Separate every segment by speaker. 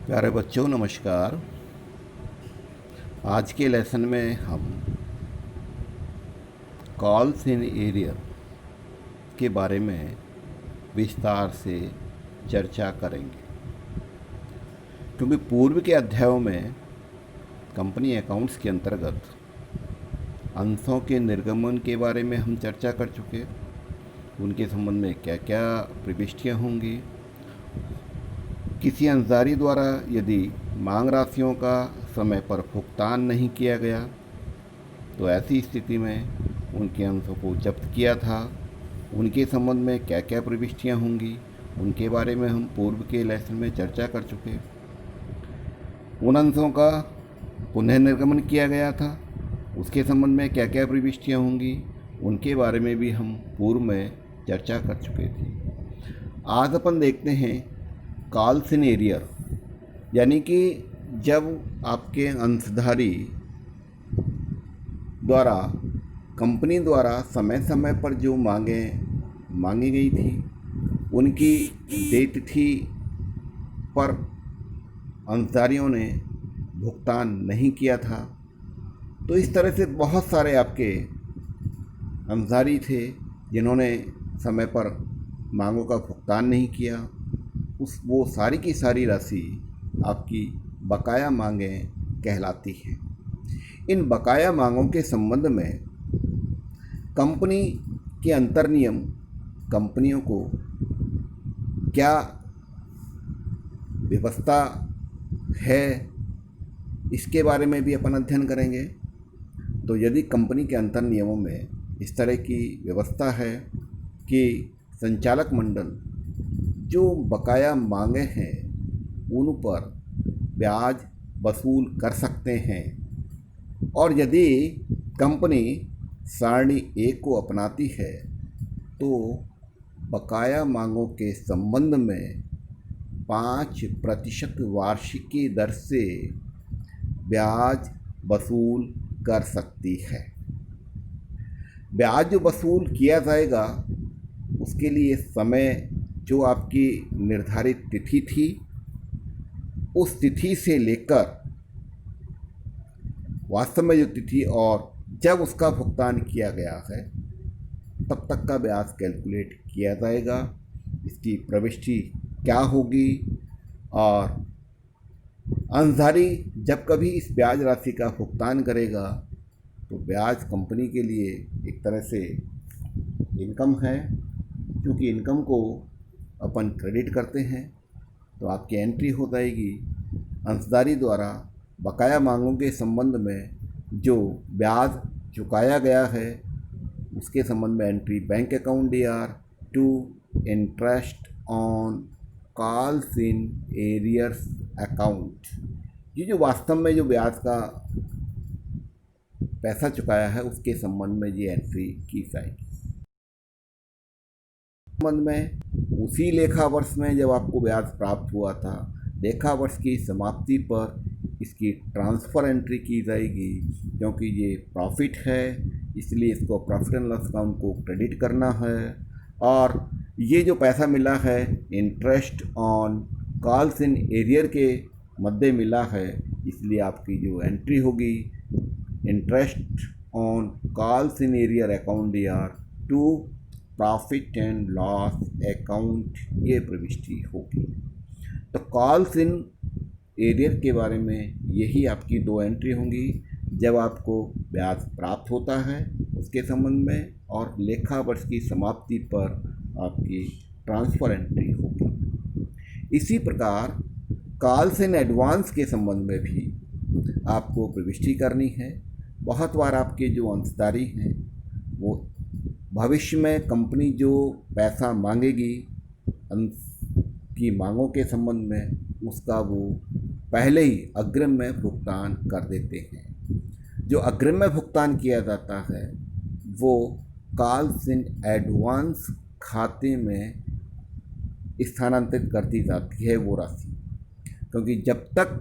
Speaker 1: प्यारे बच्चों नमस्कार। आज के लेसन में हम कॉल्स इन एरियर के बारे में विस्तार से चर्चा करेंगे, क्योंकि पूर्व के अध्यायों में कंपनी अकाउंट्स के अंतर्गत अंशों के निर्गमन के बारे में हम चर्चा कर चुके। उनके संबंध में क्या क्या प्रविष्टियाँ होंगी। किसी अंशधारी द्वारा यदि मांग राशियों का समय पर भुगतान नहीं किया गया तो ऐसी स्थिति में उनके अंशों को जब्त किया था। उनके संबंध में क्या क्या प्रविष्टियाँ होंगी उनके बारे में हम पूर्व के लेसन में चर्चा कर चुके। उन अंशों का पुनः निर्गमन किया गया था, उसके संबंध में क्या क्या प्रविष्टियाँ होंगी उनके बारे में भी हम पूर्व में चर्चा कर चुके थे। आज अपन देखते हैं कॉल्स इन एरियर, यानी कि जब आपके अंशधारी द्वारा कंपनी द्वारा समय समय पर जो मांगी गई थी उनकी देय तिथि पर अंशधारियों ने भुगतान नहीं किया था। तो इस तरह से बहुत सारे आपके अंशधारी थे जिन्होंने समय पर मांगों का भुगतान नहीं किया। वो सारी की सारी राशि आपकी बकाया मांगें कहलाती हैं। इन बकाया मांगों के संबंध में कंपनी के अंतर नियम कंपनियों को क्या व्यवस्था है इसके बारे में भी अपन अध्ययन करेंगे। तो यदि कंपनी के अंतर नियमों में इस तरह की व्यवस्था है कि संचालक मंडल जो बकाया मांगे हैं उन पर ब्याज वसूल कर सकते हैं, और यदि कंपनी सारणी 1 को अपनाती है तो बकाया मांगों के संबंध में 5% वार्षिकी दर से ब्याज वसूल कर सकती है। ब्याज जो वसूल किया जाएगा उसके लिए समय जो आपकी निर्धारित तिथि थी उस तिथि से लेकर वास्तव में जो तिथि और जब उसका भुगतान किया गया है तब तक का ब्याज कैलकुलेट किया जाएगा। इसकी प्रविष्टि क्या होगी, और अंशधारी जब कभी इस ब्याज राशि का भुगतान करेगा तो ब्याज कंपनी के लिए एक तरह से इनकम है, क्योंकि इनकम को अपन क्रेडिट करते हैं। तो आपकी एंट्री हो जाएगी अंशधारी द्वारा बकाया मांगों के संबंध में जो ब्याज चुकाया गया है उसके संबंध में entry bank account DR to interest on calls in arrears account. ये जो वास्तव में जो ब्याज का पैसा चुकाया है उसके संबंध में ये एंट्री की जाएगी। संबंध में उसी लेखा वर्ष में जब आपको ब्याज प्राप्त हुआ था, लेखा वर्ष की समाप्ति पर इसकी ट्रांसफ़र एंट्री की जाएगी, क्योंकि ये प्रॉफिट है इसलिए इसको प्रॉफिट एंड लॉस अकाउंट को क्रेडिट करना है। और ये जो पैसा मिला है interest on calls in arrear के मध्य मिला है, इसलिए आपकी जो एंट्री होगी interest on calls in arrear account DR to profit and loss account, ये प्रविष्टि होगी। तो कॉल्स इन एरियर के बारे में यही आपकी 2 एंट्री होंगी, जब आपको ब्याज प्राप्त होता है उसके संबंध में, और लेखा वर्ष की समाप्ति पर आपकी ट्रांसफ़र एंट्री होगी। इसी प्रकार कॉल्स इन एडवांस के संबंध में भी आपको प्रविष्टि करनी है। बहुत बार आपके जो अंशधारी हैं वो भविष्य में कंपनी जो पैसा मांगेगी की मांगों के संबंध में उसका वो पहले ही अग्रिम में भुगतान कर देते हैं। जो अग्रिम में भुगतान किया जाता है वो कॉल्स इन एडवांस खाते में स्थानांतरित कर दी जाती है वो राशि, क्योंकि जब तक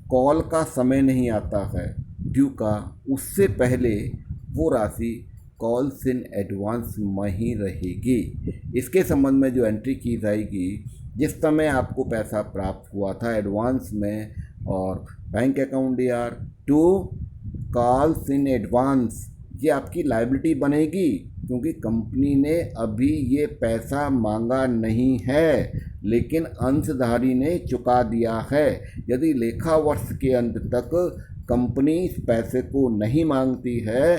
Speaker 1: कॉल का समय नहीं आता है ड्यू का, उससे पहले वो राशि कॉल्स इन एडवांस में ही रहेगी। इसके संबंध में जो एंट्री की जाएगी जिस समय आपको पैसा प्राप्त हुआ था एडवांस में, और बैंक अकाउंट यार टू कॉल्स इन एडवांस, ये आपकी लायबिलिटी बनेगी क्योंकि कंपनी ने अभी ये पैसा मांगा नहीं है, लेकिन अंशधारी ने चुका दिया है। यदि लेखा वर्ष के अंत तक कंपनी इस पैसे को नहीं मांगती है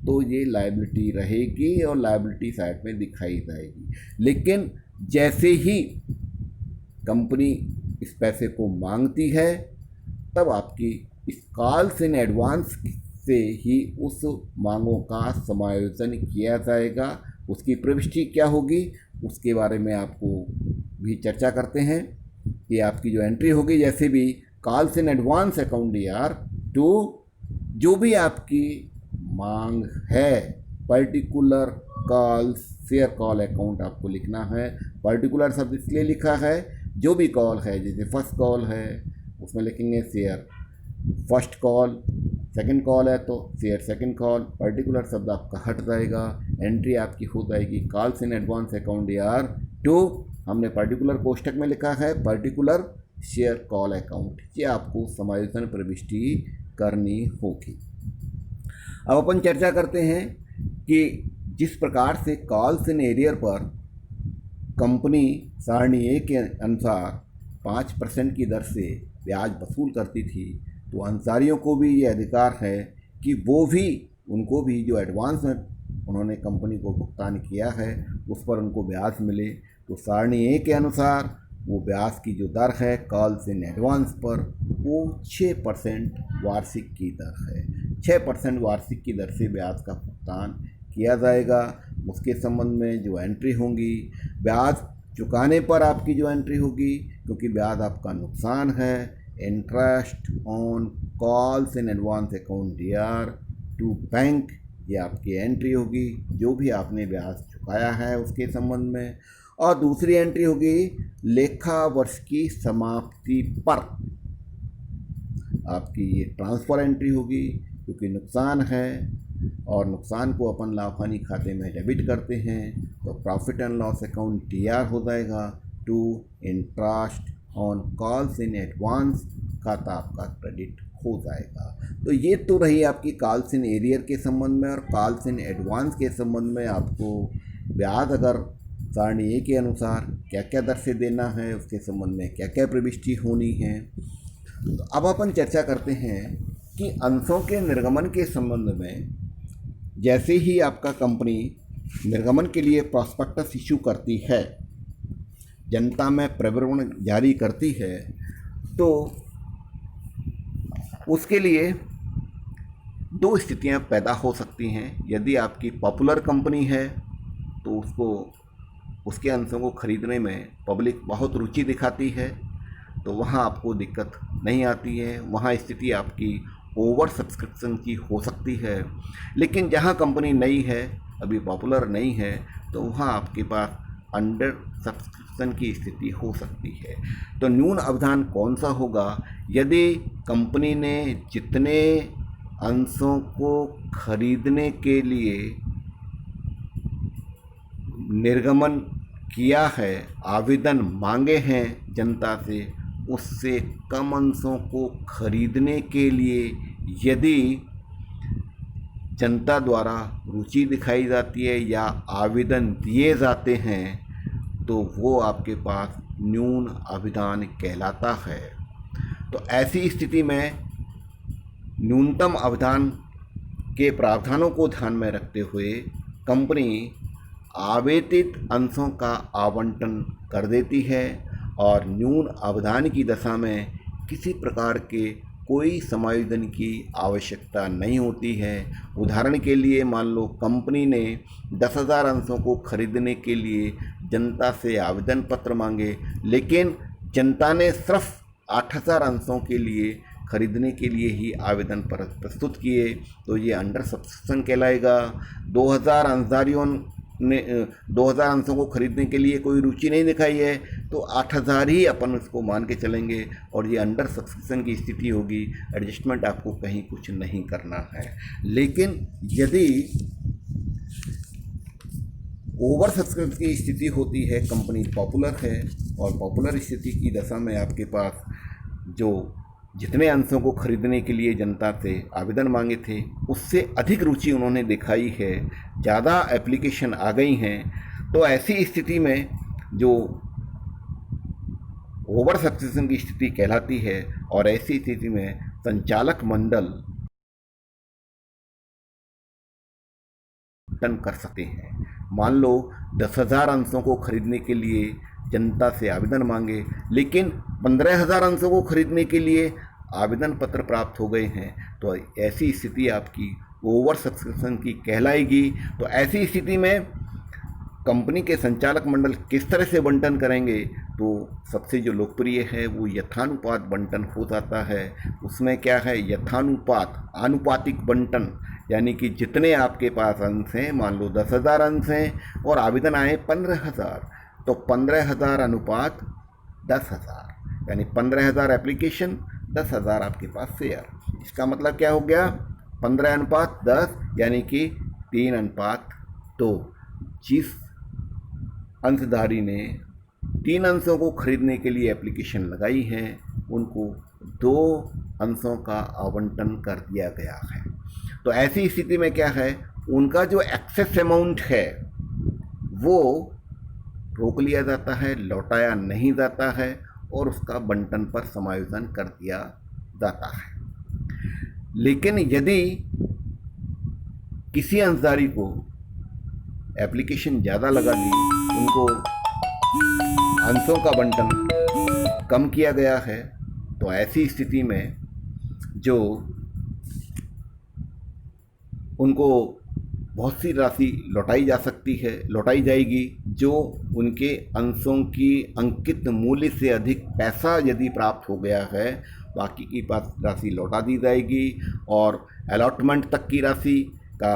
Speaker 1: तो ये लायबिलिटी रहेगी और लायबिलिटी साइड में दिखाई जाएगी। लेकिन जैसे ही कंपनी इस पैसे को मांगती है तब आपकी इस कॉल्स इन एडवांस से ही उस मांगों का समायोजन किया जाएगा। उसकी प्रविष्टि क्या होगी उसके बारे में आपको भी चर्चा करते हैं कि आपकी जो एंट्री होगी, जैसे भी कॉल्स इन एडवांस अकाउंट यार टू जो भी आपकी मांग है, particular calls share call account आपको लिखना है। पर्टिकुलर शब्द इसलिए लिखा है, जो भी कॉल है, जैसे फर्स्ट कॉल है उसमें लिखेंगे share first call, second call है तो शेयर सेकंड कॉल, पर्टिकुलर शब्द आपका हट जाएगा। एंट्री आपकी हो जाएगी कॉल्स इन एडवांस अकाउंट यार टू, हमने पर्टिकुलर कोष्टक में लिखा है पर्टिकुलर शेयर कॉल अकाउंट, ये आपको समायोजन प्रविष्टि करनी होगी। अब अपन चर्चा करते हैं कि जिस प्रकार से कॉल्स इन एरियर पर कंपनी सारणी ए के अनुसार 5% की दर से ब्याज वसूल करती थी, तो अंसारियों को भी ये अधिकार है कि वो भी, उनको भी जो एडवांस में उन्होंने कंपनी को भुगतान किया है उस पर उनको ब्याज मिले। तो सारणी ए के अनुसार वो ब्याज की जो दर है कॉल्स इन एडवांस पर वो 6% वार्षिक की दर है। 6% वार्षिक की दर से ब्याज का भुगतान किया जाएगा। उसके संबंध में जो एंट्री होंगी, ब्याज चुकाने पर आपकी जो एंट्री होगी, क्योंकि ब्याज आपका नुकसान है, interest on calls in advance account DR to bank, ये आपकी एंट्री होगी जो भी आपने ब्याज चुकाया है उसके संबंध में। और दूसरी एंट्री होगी लेखा वर्ष की समाप्ति पर आपकी ये ट्रांसफ़र एंट्री होगी, क्योंकि नुकसान है और नुकसान को अपन लाभ हानि खाते में डेबिट करते हैं, तो profit and loss account DR हो जाएगा to interest on calls in advance, खाता आपका क्रेडिट हो जाएगा। तो ये तो रही आपकी कॉल्स इन एरियर के संबंध में। और कॉल्स इन एडवांस के संबंध में आपको ब्याज अगर सारणी ए के अनुसार क्या क्या दर से देना है, उसके संबंध में क्या क्या प्रविष्टि होनी है। तो अब अपन चर्चा करते हैं कि अंशों के निर्गमन के संबंध में। जैसे ही आपका कंपनी निर्गमन के लिए प्रॉस्पेक्टस इशू करती है, जनता में प्रविवरण जारी करती है, तो उसके लिए दो स्थितियां पैदा हो सकती हैं। यदि आपकी पॉपुलर कंपनी है तो उसको उसके अंशों को खरीदने में पब्लिक बहुत रुचि दिखाती है, तो वहाँ आपको दिक्कत नहीं आती है, वहाँ स्थिति आपकी ओवर सब्सक्रिप्शन की हो सकती है। लेकिन जहाँ कंपनी नई है, अभी पॉपुलर नहीं है, तो वहाँ आपके पास अंडर सब्सक्रिप्शन की स्थिति हो सकती है। तो न्यून अवधान कौन सा होगा? यदि कंपनी ने जितने अंशों को खरीदने के लिए निर्गमन किया है, आवेदन मांगे हैं जनता से, उससे कम अंशों को खरीदने के लिए यदि जनता द्वारा रुचि दिखाई जाती है या आवेदन दिए जाते हैं, तो वो आपके पास न्यून अभिधान कहलाता है। तो ऐसी स्थिति में न्यूनतम अभिधान के प्रावधानों को ध्यान में रखते हुए कंपनी आवेदित अंशों का आवंटन कर देती है और न्यून अवधान की दशा में किसी प्रकार के कोई समायोजन की आवश्यकता नहीं होती है। उदाहरण के लिए मान लो कंपनी ने 10,000 अंशों को खरीदने के लिए जनता से आवेदन पत्र मांगे, लेकिन जनता ने सिर्फ 8,000 अंशों के लिए खरीदने के लिए ही आवेदन पत्र प्रस्तुत किए, तो ये अंडर सब्सक्रिप्शन कहलाएगा। 2,000 अंशधारियों ने 2,000 अंशों को खरीदने के लिए कोई रुचि नहीं दिखाई है, तो 8,000 ही अपन उसको मान के चलेंगे और ये अंडर सब्सक्रिप्शन की स्थिति होगी। एडजस्टमेंट आपको कहीं कुछ नहीं करना है। लेकिन यदि ओवर सब्सक्रिप्शन की स्थिति होती है, कंपनी पॉपुलर है और पॉपुलर स्थिति की दशा में आपके पास जो जितने अंशों को खरीदने के लिए जनता से आवेदन मांगे थे उससे अधिक रुचि उन्होंने दिखाई है, ज़्यादा एप्लीकेशन आ गई हैं। तो ऐसी स्थिति में जो ओवर सब्सक्रिप्शन की स्थिति कहलाती है और ऐसी स्थिति में संचालक मंडल टन कर सकते हैं। मान लो 10,000 अंशों को खरीदने के लिए जनता से आवेदन मांगे, लेकिन 15,000 अंशों को खरीदने के लिए आवेदन पत्र प्राप्त हो गए हैं, तो ऐसी स्थिति आपकी ओवर सब्सक्रिप्शन की कहलाएगी। तो ऐसी स्थिति में कंपनी के संचालक मंडल किस तरह से बंटन करेंगे, तो सबसे जो लोकप्रिय है वो यथानुपात बंटन हो जाता है। उसमें क्या है, यथानुपात, आनुपातिक बंटन, यानी कि जितने आपके पास अंश हैं, मान लो 10,000 अंश हैं और आवेदन आए 15,000, तो 15,000 अनुपात 10,000, यानी 15,000 एप्लीकेशन, 10,000 आपके पास शेयर। इसका मतलब क्या हो गया, 15 अनुपात 10, यानी कि 3:2। जिस अंशधारी ने 3 अंशों को खरीदने के लिए एप्लीकेशन लगाई है उनको 2 अंशों का आवंटन कर दिया गया है। तो ऐसी स्थिति में क्या है, उनका जो एक्सेस अमाउंट है वो रोक लिया जाता है, लौटाया नहीं जाता है और उसका बंटन पर समायोजन कर दिया जाता है। लेकिन यदि किसी अंशधारी को एप्लीकेशन ज़्यादा लगा दी, उनको अंशों का बंटन कम किया गया है, तो ऐसी स्थिति में जो उनको बहुत सी राशि लौटाई जा सकती है, लौटाई जाएगी, जो उनके अंशों की अंकित मूल्य से अधिक पैसा यदि प्राप्त हो गया है, बाकी की राशि लौटा दी जाएगी और अलॉटमेंट तक की राशि का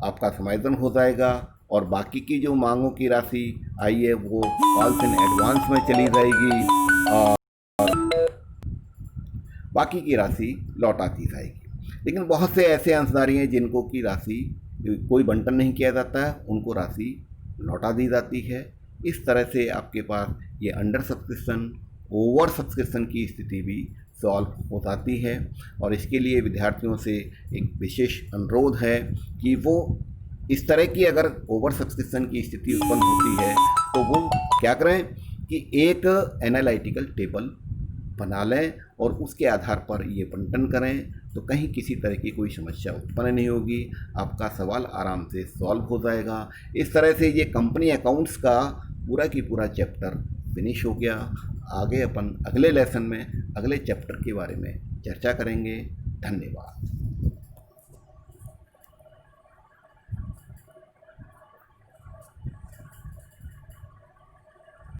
Speaker 1: आपका समायोजन हो जाएगा और बाकी की जो मांगों की राशि आई है वो कॉल्स इन एडवांस में चली जाएगी और बाकी की राशि लौटा दी जाएगी। लेकिन बहुत से ऐसे अंशधारी हैं जिनको की राशि कोई बंटन नहीं किया जाता है, उनको राशि लौटा दी जाती है। इस तरह से आपके पास ये अंडर सब्सक्रिप्शन, ओवर सब्सक्रिप्शन की स्थिति भी सॉल्व हो जाती है। और इसके लिए विद्यार्थियों से एक विशेष अनुरोध है कि वो इस तरह की अगर ओवर सब्सक्रिप्शन की स्थिति उत्पन्न होती है तो वो क्या करें कि एक एनालिटिकल टेबल बना लें और उसके आधार पर ये बंटन करें, तो कहीं किसी तरह की कोई समस्या उत्पन्न नहीं होगी, आपका सवाल आराम से सॉल्व हो जाएगा। इस तरह से ये कंपनी अकाउंट्स का पूरा की पूरा चैप्टर फिनिश हो गया। आगे अपन अगले लेसन में अगले चैप्टर के बारे में चर्चा करेंगे। धन्यवाद।